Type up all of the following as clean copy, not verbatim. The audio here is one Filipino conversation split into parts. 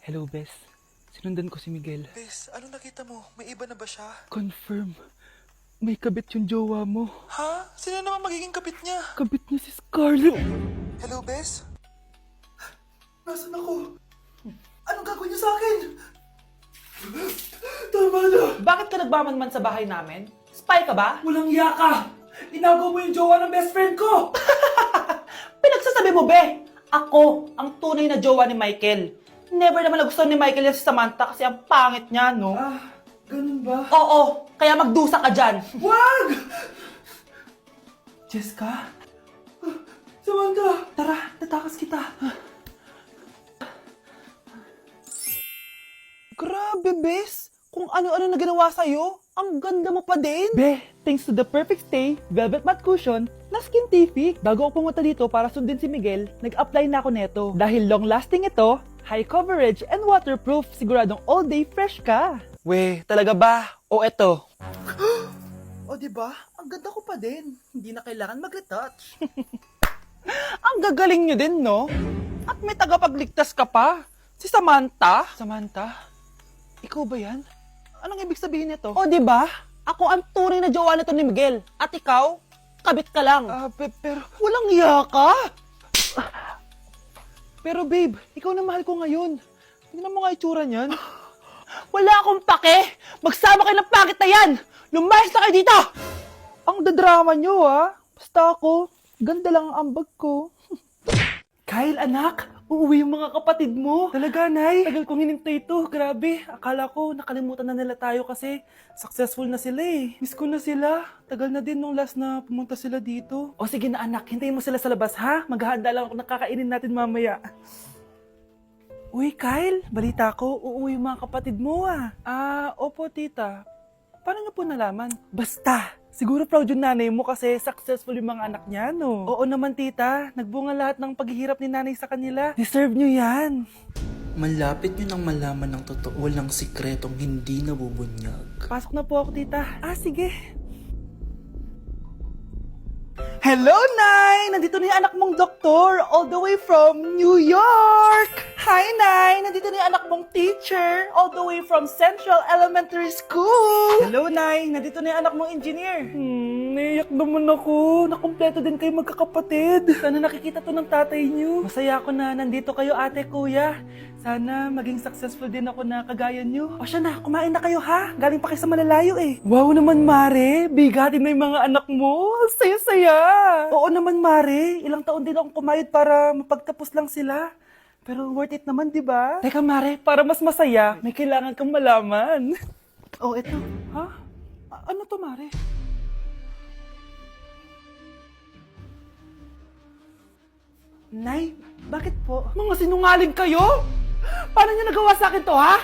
Hello, Bes. Sinundan ko si Miguel. Bes, ano nakita mo? May iba na ba siya? Confirm. May kabit yung jowa mo. Ha? Sino naman magiging kapit niya? Kabit niya si Scarlett. Hello, Bes? Nasaan ako? Anong gagawin niyo sa akin? Tama na! Bakit ka nagmamanman sa bahay namin? Spy ka ba? Walang iya ka! Inagaw mo yung jowa ng best friend ko! Pinagsasabi mo, be! Ako, ang tunay na jowa ni Michael. Never naman nagustuhan ni Michael yan si Samantha kasi ang pangit niya, no? Ganun ba? Oo, kaya magdusa ka dyan. Wag! Jessica? Samantha! Tara, tatakas kita. Grabe, bes! Kung ano-ano na ginawa sa'yo, ang ganda mo pa din. Be, thanks to the perfect stay, velvet matte cushion, na Skintific. Bago ako pumunta dito para sundin si Miguel, nag-apply na ako neto. Dahil long-lasting ito, high coverage, and waterproof, siguradong all day fresh ka. We, talaga ba? O eto? O, diba? Ang ganda ko pa din. Hindi na kailangan mag-retouch. Ang gagaling nyo din, no? At may tagapagligtas ka pa. Si Samantha. Samantha? Ikaw ba yan? Anong ibig sabihin nito? O, di ba? Ako ang tunay na jowa nito ni Miguel. At ikaw, kabit ka lang. Pero... Walang iya ka. Pero babe, ikaw na mahal ko ngayon. Tingnan mo nga itsura niyan. Wala akong pake. Magsama kayo ng pangit na yan. Lumayas na kayo dito. Ang dadrama nyo Basta ako, ganda lang ang ambag ko. Kyle, anak, uuwi yung mga kapatid mo. Talaga, Nay? Tagal kong hinintay ito. Grabe, akala ko nakalimutan na nila tayo kasi successful na sila eh. Miss ko na sila. Tagal na din nung last na pumunta sila dito. O sige na anak, hintayin mo sila sa labas ha. Maghahanda lang ako ng kakainin natin mamaya. Uy, Kyle, balita ko, uuwi yung mga kapatid mo opo tita. Paano niyo po nalaman? Basta! Siguro proud yung nanay mo kasi successful yung mga anak niya, no? Oo naman, tita. Nagbunga lahat ng paghihirap ni nanay sa kanila. Deserve nyo yan. Malapit nyo nang malaman ng totoo, walang sikretong hindi nabubunyag. Pasok na po ako, tita. Sige. Hello, Nay! Nandito na yung anak mong doktor, all the way from New York! Hi, Nay! Nandito na yung anak mong teacher, all the way from Central Elementary School! Hello, Nay! Nandito na yung anak mong engineer. Naiyak naman ako. Nakumpleto din kayo magkakapatid. Sana nakikita to ng tatay niyo. Masaya ako na nandito kayo, ate, kuya. Sana maging successful din ako na kagaya niyo. O siya na, kumain na kayo ha. Galing pa kayo sa malalayo eh. Wow naman, Mare. Bigatin na yung mga anak mo. Saya-saya. Oo naman, Mare. Ilang taon din akong kumayod para mapagtapos lang sila. Pero worth it naman, di ba? Teka, Mare, para mas masaya, may kailangan kang malaman. Oh, eto. Ha? Ano to, Mare? Nay, bakit po? Mga sinungaling kayo? Paano niyo nagawa sa akin to, ha?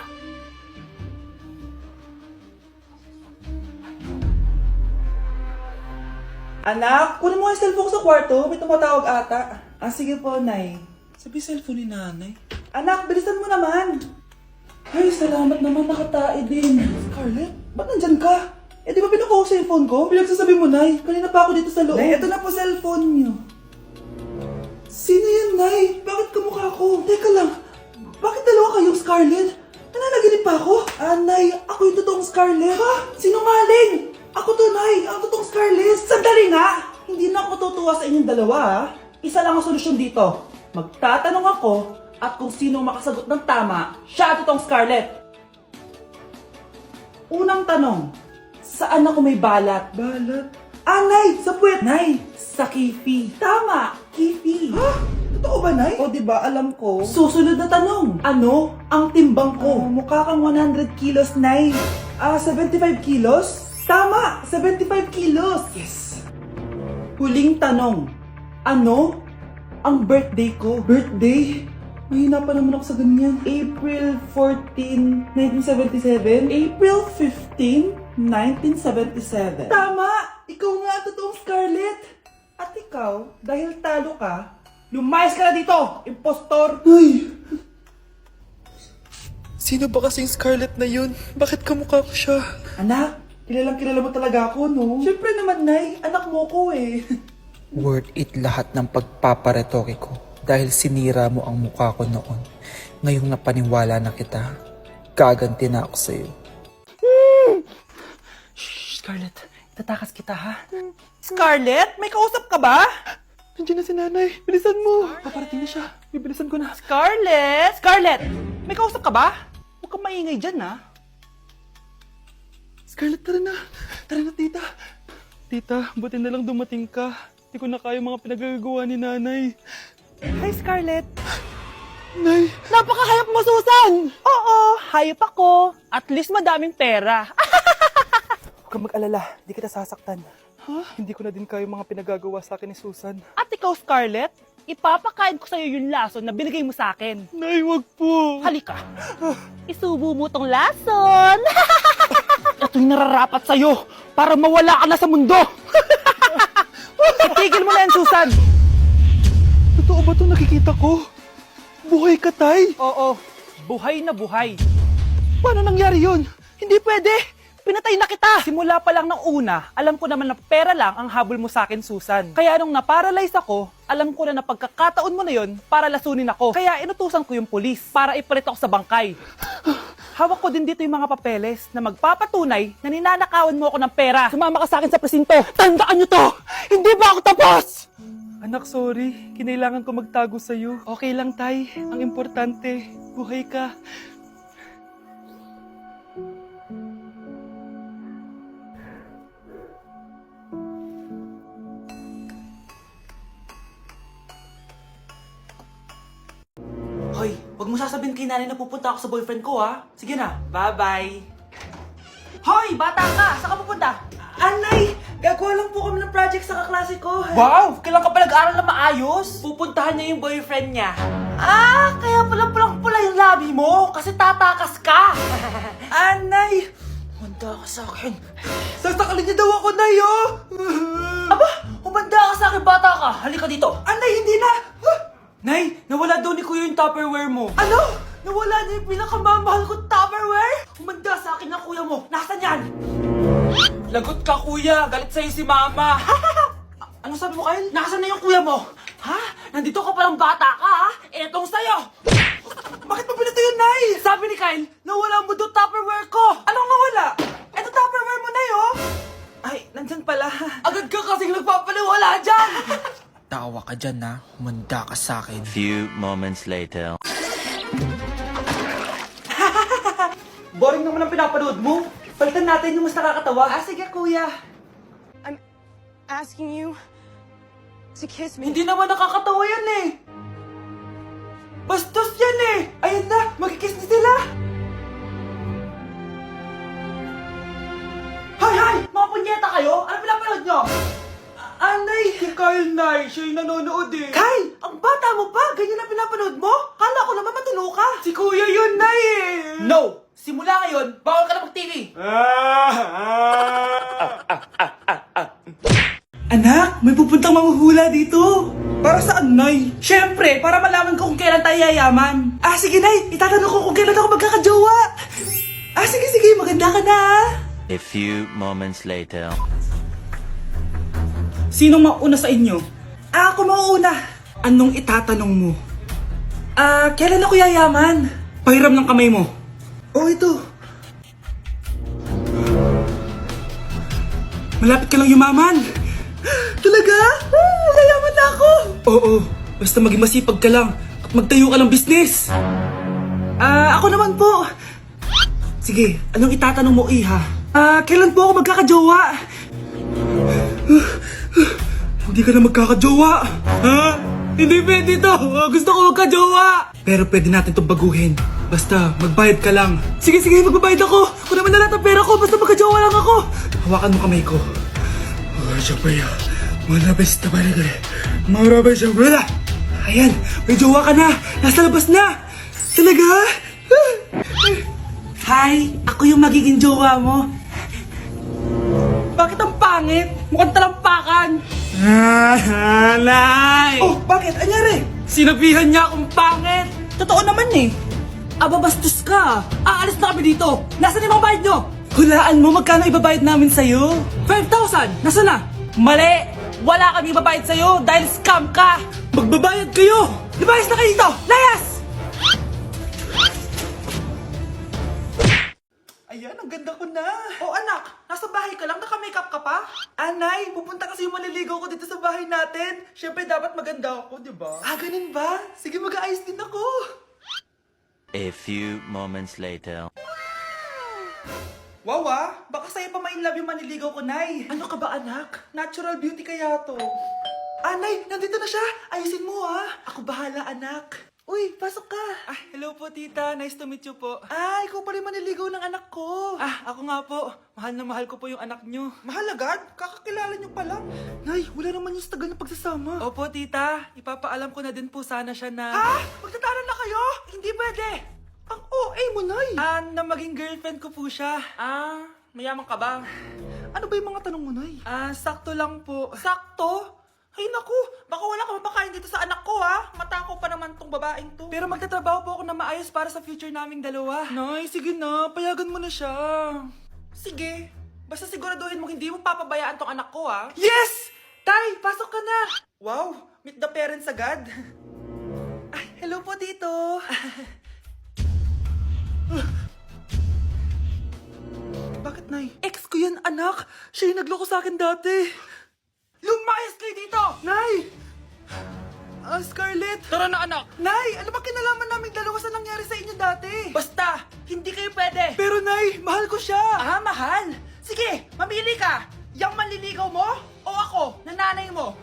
Anak, kunin mo yung cellphone ko sa kwarto. May tumatawag ata. Sige po, Nay. Sabi cellphone ni nanay. Anak, bilisan mo naman. Ay, salamat naman, nakatae din. Scarlett, ba't nandyan ka? Di ba pinukuha ko sa cellphone ko? Pinagsasabi mo, Nay. Kanina pa ako dito sa loob. Nay, ito na po cellphone niyo. Sino yan, Nay? Bakit kamukha ko? Teka lang, bakit dalawa kayong Scarlett? Nananaginip pa ako? Nay, ako yung totoong Scarlett. Ha? Sinungaling! Ako to, Nay, ang totoong Scarlett. Sandali nga! Hindi na ako tutuwa sa inyong dalawa, ha? Isa lang ang solusyon dito. Magtatanong ako at kung sino makasagot ng tama, siya ang totoong Scarlett. Unang tanong, saan ako may balat? Balat? Nay, sa puwet. Nay, sa kifi. Tama, kifi. Ha? Totoo ba, Nay? O, diba, alam ko. Susunod na tanong. Ano ang timbang ko? Mukha kang 100 kilos, Nay. 75 kilos? Tama, 75 kilos. Yes. Huling tanong. Ano ang birthday ko? Birthday? Mahina pa naman ako sa ganyan. April 14, 1977? April 15, 1977. Tama! Ikaw nga ang totoong Scarlett! At ikaw, dahil talo ka, lumayas ka na dito, impostor! Ay! Sino ba kasing Scarlett na yun? Bakit kamukha ko siya? Anak, kilala mo talaga ako, no? Siyempre naman, Nay. Anak mo ko eh. Worth it lahat ng pagpaparetoke ko dahil sinira mo ang mukha ko noon. Ngayong napaniwala na kita, gaganti na ako sa'yo. Shh, Scarlett. Tatakas kita, ha? Scarlett, may kausap ka ba? Nandiyan na si nanay. Bilisan mo. Paparating na siya. Bibilisan ko na. Scarlett! Scarlett! May kausap ka ba? Huwag kang maingay dyan, ha? Scarlett, tara na. Tara na, tita. Tita, buti na lang dumating ka. Hindi ko na kaya mga pinagagawa ni nanay. Hi, Scarlett. Nay, Napakahayap mo, Susan! Oo, hayop ako. At least madaming pera. huwag kang mag-alala. Di kita sasaktan. Hindi ko na din kaya mga pinagagawa sa akin ni Susan. At ikaw, Scarlett, ipapakain ko sa'yo yung lason na binigay mo sa akin. Nay, wag po. Halika. Isubo mo tong lason. Ito'y nararapat sa'yo para mawala ka na sa mundo. Itigil mo na yan, Susan. Totoo ba ito nakikita ko? Buhay ka, Tay? Oo, buhay na buhay. Paano nangyari yun? Hindi pwede. Pinatay na kita. Simula pa lang ng una, alam ko naman na pera lang ang habol mo sa akin, Susan. Kaya nung naparalyze ako, alam ko na pagkakataon mo na yon para lasunin ako. Kaya inutusan ko yung polis para ipalit ako sa bangkay. Hawak ko din dito yung mga papeles na magpapatunay na ninanakawan mo ako ng pera. Sumama ka sa akin sa presinto. Tandaan nyo to! Hindi ba ako tapos? Anak, sorry. Kinailangan ko magtago sa'yo. Okay lang, Tay. Ang importante, buhay ka. Hoy, wag mo sasabihin kay nanay na pupunta ako sa boyfriend ko, ha? Sige na, bye-bye. Hoy, bata ka! Saan ka pupunta? Anay! Gagawa lang po kami ng project sa kaklase ko. Wow! Kailan ka pa nag-aaral na maayos? Pupuntahan niya yung boyfriend niya. Ah, kaya pala pulang-pula yung labi mo kasi tatakas ka. Anay! Humanda ka sa akin. Sasakalin niya daw ako, Nay, oh! Aba, humanda ka sa akin, bata ka. Halika dito. Anay, hindi na! Nay, nawala daw ni Kuya yung Tupperware mo. Ano? Nawala na yung pinakamamahal kong Tupperware? Humanda sa akin ng kuya mo. Nasaan yan? Lagot ka, kuya. Galit sa'yo si mama. Ano sabi mo, Kyle? Nasaan na yung kuya mo? Ha? Nandito ka palang bata ka, ha? Etong sa'yo. Bakit mo pinato yun, Nay? Sabi ni Kyle, nawala mo doon Tupperware ko. Anong nawala? Eto Tupperware mo, Nay, oh. Ay, nandyan pala. Agad ka kasing nagpapaliwala dyan. Tawa ka dyan na, humanda ka sa akin. Few moments later. Boring naman ang pinapanood mo. Palitan natin yung mas nakakatawa. Ah, sige, kuya. I'm asking you to kiss me. Hindi naman nakakatawa yan eh. Bastos yan eh. Ayun na, magkikiss na sila. Hay! Mga punyeta kayo? Ano pinapanood nyo? Anay! Si Kyle, Nay. Siya yung nanonood eh. Kyle! Ang bata mo pa? Ganyan na pinapanood mo? Kala ko naman matino ka. Si Kuya yun, Nay eh. No! Simula ngayon, bawal ka na mag-TV. Anak, may pupuntang manghuhula dito. Para saan, Nay? Siyempre, para malaman ko kung kailan tayo yayaman. Ah, sige, Nay. Itatanong ko kung kailan ako magkakajowa. Ah, sige, maganda ka na. A few moments later. Sinong mauna sa inyo? Ah, ako mauuna. Anong itatanong mo? Ah, kailan ako yayaman? Pahiram ng kamay mo. Oh, ito. Malapit ka lang yumaman. Talaga? Yayaman na ako. Oo, basta maging masipag ka lang at magtayo ka ng business. Ah, ako naman po. Sige, anong itatanong mo, Iha? Ah, kailan po ako magkakajowa? Hindi ka na magkakajowa. Ha? Hindi pwede to. Gusto ko magkajowa. Pero pwede natin itong baguhin. Basta, magbayad ka lang. Sige, magbabayad ako. Kung naman na lahat ang pera ko, basta magkajowa lang ako. Hawakan mo kamay ko. Ayan, may jowa ka na. Nasa labas na. Talaga? Hi, ako yung magiging jowa mo. Bakit ang pangit? Mukhang talampakan. Nay! Oh, bakit? Anyari? Sinabihan niya akong pangit. Totoo naman eh. Aba, bastos ka. Aalis na kami dito. Nasaan yung mga bayad nyo? Hulaan mo magkano ibabayad namin sa'yo? 5,000! Nasaan na? Mali! Wala kami ibabayad sa'yo dahil scam ka! Magbabayad kayo! Lumayas na kayo dito! Layas! Ayan, ang ganda ko na. Oh anak, nasa bahay ka lang, naka-makeup ka pa? Anay, pupunta kasi yung maliligaw ko dito sa bahay natin. Siyempre, dapat maganda ako, di ba? Ah, ganun ba? Sige, mag-aayos din ako. A few moments later. Wow, baka sa'yo pa ma-inlove yung maniligaw ko, Nay. Ano ka ba, anak? Natural beauty kaya to. Nay, nandito na siya. Ayusin mo, Ako bahala, anak. Uy, pasok ka. Hello po tita, nice to meet you po. Ikaw pa rin maniligaw ng anak ko. Ako nga po, mahal na mahal ko po yung anak nyo. Mahal agad? Kakakilala niyo pa lang. Nay, wala naman yung tagal na pagsasama. Opo tita, ipapaalam ko na din po sana siya na... Magtatanan na kayo? Hindi pwede. Ang OA mo, Nay. na maging girlfriend ko po siya. Mayaman ka ba? Ano ba yung mga tanong mo, Nay? Sakto lang po. Sakto? Ay naku, baka wala ka mapakain dito sa anak ko, Matakaw pa naman tong babaeng to. Pero magtatrabaho po ako na maayos para sa future naming dalawa. Nay, sige na, payagan mo na siya. Sige, basta siguraduhin mo hindi mo papabayaan tong anak ko, Yes! Tay, pasok ka na! Wow, meet the parents agad. Hello po dito. Bakit, Nay? Ex ko yan, anak. Siya yung nagloko sa akin dati. Lumayas kayo dito! Nay! Scarlett! Tara na, anak! Nay, ano ba kinalaman namin dalawa sa nangyari sa inyo dati? Basta, hindi kayo pwede! Pero Nay, mahal ko siya! Mahal? Sige, mamili ka! Yang manliligaw mo o ako, na nanay mo?